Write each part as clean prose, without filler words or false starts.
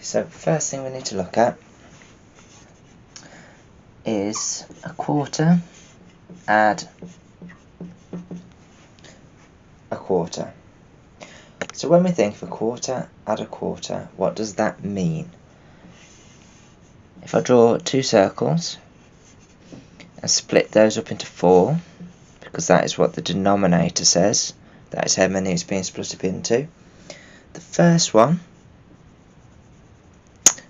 So first thing we need to look at is a quarter, add a quarter. So when we think of a quarter, add a quarter, what does that mean? If I draw two circles and split those up into 4, because that is what the denominator says, that is how many it's being split up into. The first one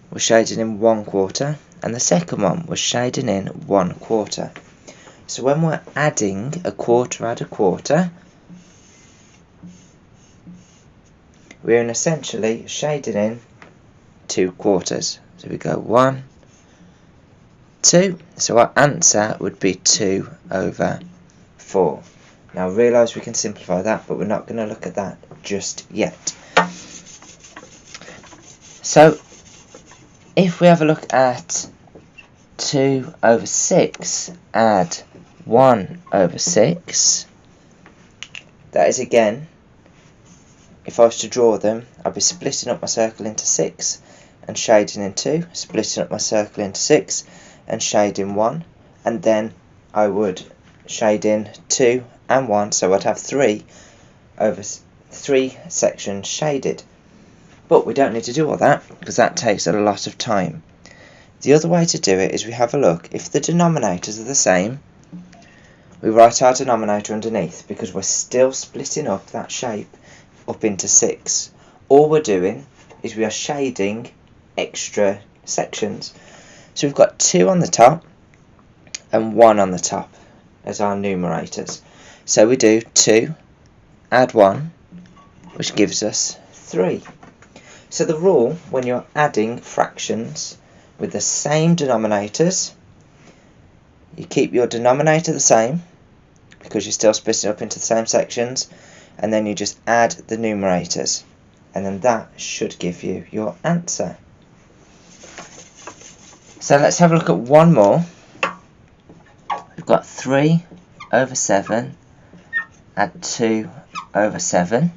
was shaded in 1 quarter, and the second one was shaded in 1 quarter. So when we're adding a quarter, add a quarter, we're essentially shading in 2 quarters. So we go 1, 2. So our answer would be 2 over 4. Now realise we can simplify that, but we're not going to look at that just yet. So if we have a look at 2 over 6, add 1 over 6, that is again, if I was to draw them, I'd be splitting up my circle into 6 and shading in 2, splitting up my circle into 6 and shading 1, and then I would shade in 2 and 1, so I'd have 3 over 3 sections shaded. But we don't need to do all that, because that takes a lot of time. The other way to do it is we have a look. If the denominators are the same, we write our denominator underneath, because we're still splitting up that shape up into 6. All we're doing is we are shading extra sections. So we've got 2 on the top and 1 on the top as our numerators. So we do 2, add 1, which gives us 3. So the rule when you're adding fractions with the same denominators, you keep your denominator the same, because you're still splitting up into the same sections, and then you just add the numerators, and then that should give you your answer. So let's have a look at one more. We've got 3 over 7, add 2 over 7.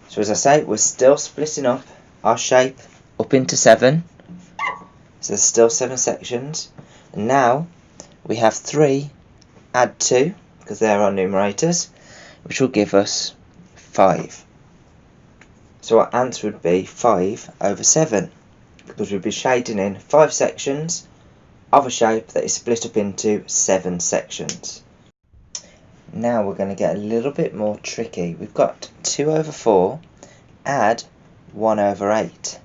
So as I say, we're still splitting up our shape up into 7. So there's still 7 sections. And now we have 3, add 2, because they're our numerators, which will give us 5. So our answer would be 5 over 7, because we'd be shading in 5 sections of a shape that is split up into 7 sections. Now we're going to get a little bit more tricky. We've got 2 over 4, add 1 over 8.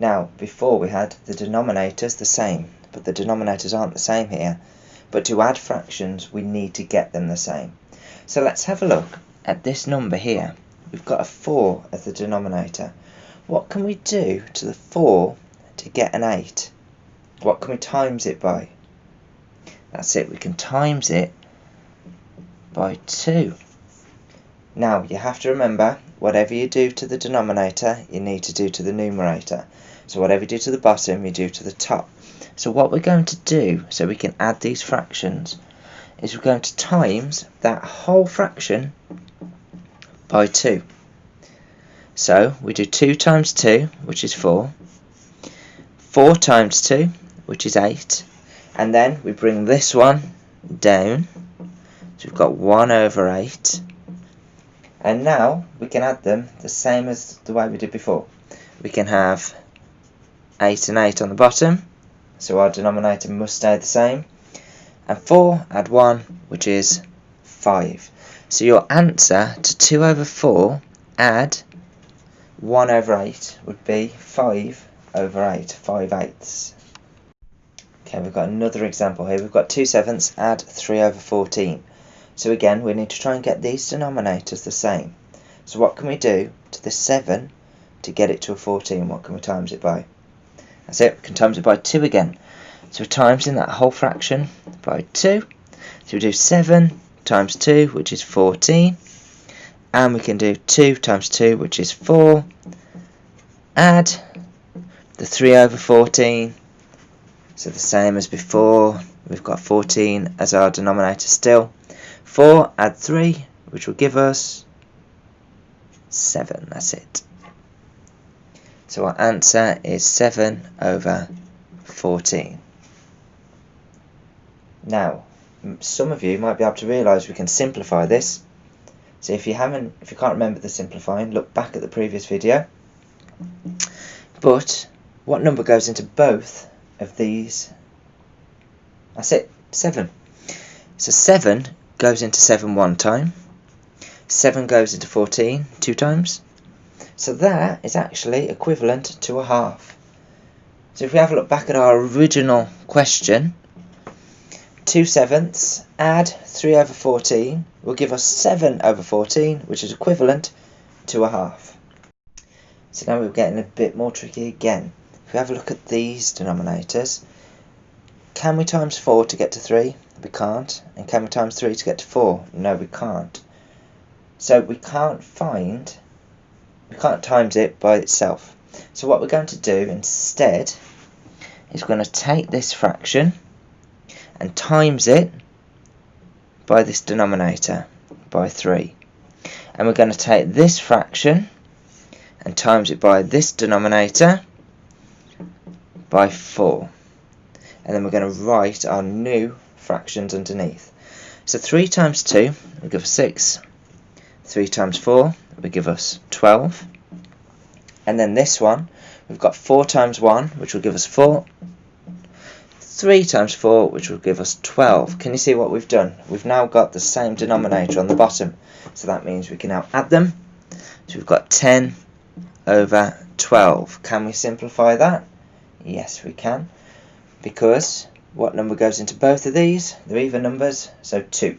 Now before we had the denominators the same, but the denominators aren't the same here. But to add fractions, we need to get them the same. So let's have a look at this number here. We've got a 4 as the denominator. What can we do to the 4 to get an 8? What can we times it by? That's it, we can times it by 2. Now you have to remember, whatever you do to the denominator, you need to do to the numerator. So whatever you do to the bottom, you do to the top. So what we're going to do, so we can add these fractions, is we're going to times that whole fraction by 2. So we do 2 times 2, which is 4, 4 times 2, which is 8, and then we bring this one down, so we've got 1 over 8, and now we can add them the same as the way we did before. We can have 8 and 8 on the bottom, so our denominator must stay the same, and 4 add 1, which is 5. So your answer to 2 over 4 add 1 over 8 would be 5 over 8, 5/8. Okay, we've got another example here. We've got 2 sevenths, add 3 over 14. So again, we need to try and get these denominators the same. So what can we do to the 7 to get it to a 14? What can we times it by? That's it, we can times it by 2 again. So we're timesing that whole fraction by 2. So we do 7 times 2, which is 14. And we can do 2 times 2, which is 4. Add the 3 over 14. So the same as before, we've got 14 as our denominator still. 4 add 3, which will give us 7. That's it. So our answer is 7 over 14. Now, some of you might be able to realise we can simplify this. So if you can't remember the simplifying, look back at the previous video. But what number goes into both of these? That's it, 7. So 7 goes into 7 one time. 7 goes into 14 two times. So that is actually equivalent to a half. So if we have a look back at our original question, 2/7 add 3 over 14 will give us 7 over 14, which is equivalent to a half. So now we're getting a bit more tricky again. If we have a look at these denominators, can we times 4 to get to 3? We can't. And can we times 3 to get to 4? No, we can't. So we can't times it by itself. So what we're going to do instead is we're going to take this fraction and times it by this denominator, by 3. And we're going to take this fraction and times it by this denominator by 4. And then we're going to write our new fractions underneath. So 3 times 2 will give us 6. 3 times 4 will give us 12. And then this one, we've got 4 times 1, which will give us 4. 3 times 4, which will give us 12. Can you see what we've done? We've now got the same denominator on the bottom. So that means we can now add them. So we've got 10 over 12. Can we simplify that? Yes, we can. Because what number goes into both of these? They're even numbers, so 2.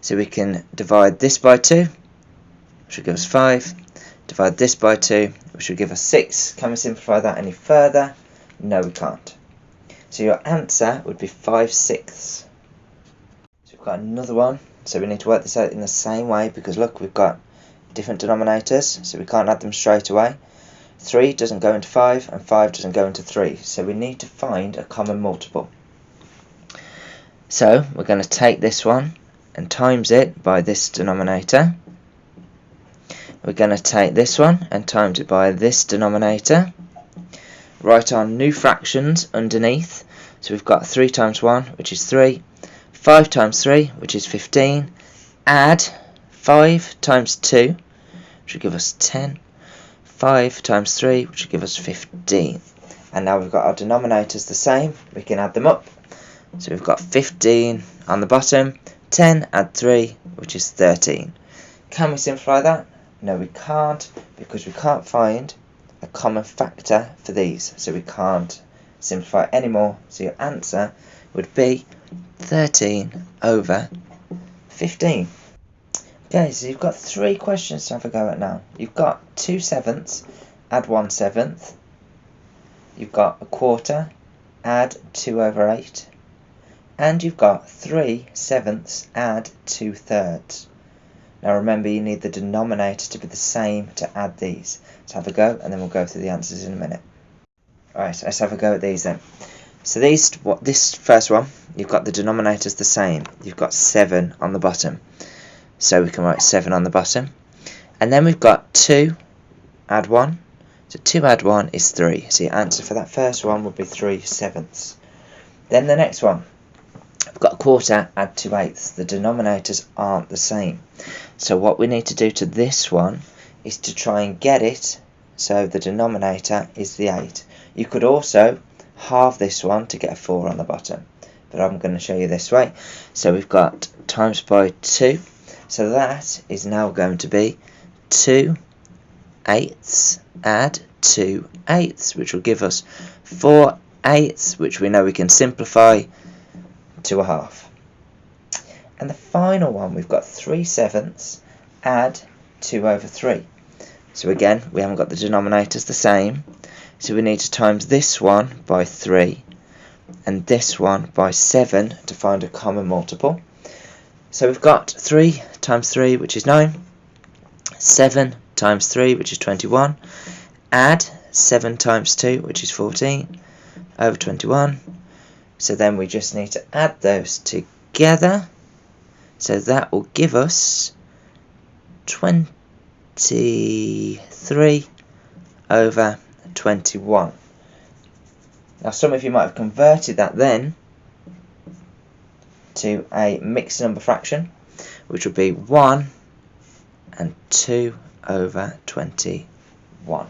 So we can divide this by 2, which will give us 5. Divide this by 2, which will give us 6. Can we simplify that any further? No, we can't. So your answer would be 5/6. So we've got another one. So we need to work this out in the same way because look, we've got different denominators, so we can't add them straight away. 3 doesn't go into 5 and 5 doesn't go into 3. So we need to find a common multiple. So we're going to take this one and times it by this denominator. We're going to take this one and times it by this denominator. Write our new fractions underneath. So we've got 3 times 1, which is 3. 5 times 3, which is 15. Add 5 times 2, which will give us 10. 5 times 3, which will give us 15. And now we've got our denominators the same. We can add them up. So we've got 15 on the bottom. 10 add 3, which is 13. Can we simplify that? No, we can't, because we can't find a common factor for these, so we can't simplify anymore. So your answer would be 13 over 15. Okay, so you've got 3 questions to have a go at now. You've got 2/7 add 1/7. You've got a quarter add 2 over 8. And you've got 3/7 add 2/3. Now remember, you need the denominator to be the same to add these. Let's have a go and then we'll go through the answers in a minute. Alright, so let's have a go at these then. So this first one, you've got the denominators the same. You've got 7 on the bottom. So we can write 7 on the bottom. And then we've got 2 add 1. So 2 add 1 is 3. So your answer for that first one would be 3/7. Then the next one. We've got a quarter add 2/8. The denominators aren't the same. So what we need to do to this one is to try and get it so the denominator is the 8. You could also halve this one to get a 4 on the bottom, but I'm going to show you this way. So we've got times by 2, so that is now going to be 2/8 add 2/8, which will give us 4/8, which we know we can simplify to a half. And the final one, we've got 3/7 add 2 over 3. So again, we haven't got the denominators the same, so we need to times this one by 3 and this one by 7 to find a common multiple. So we've got 3 times 3, which is 9, 7 times 3, which is 21, add 7 times 2, which is 14, over 21. So then we just need to add those together. So that will give us 23 over 21. Now some of you might have converted that then to a mixed number fraction, which would be 1 and 2 over 21.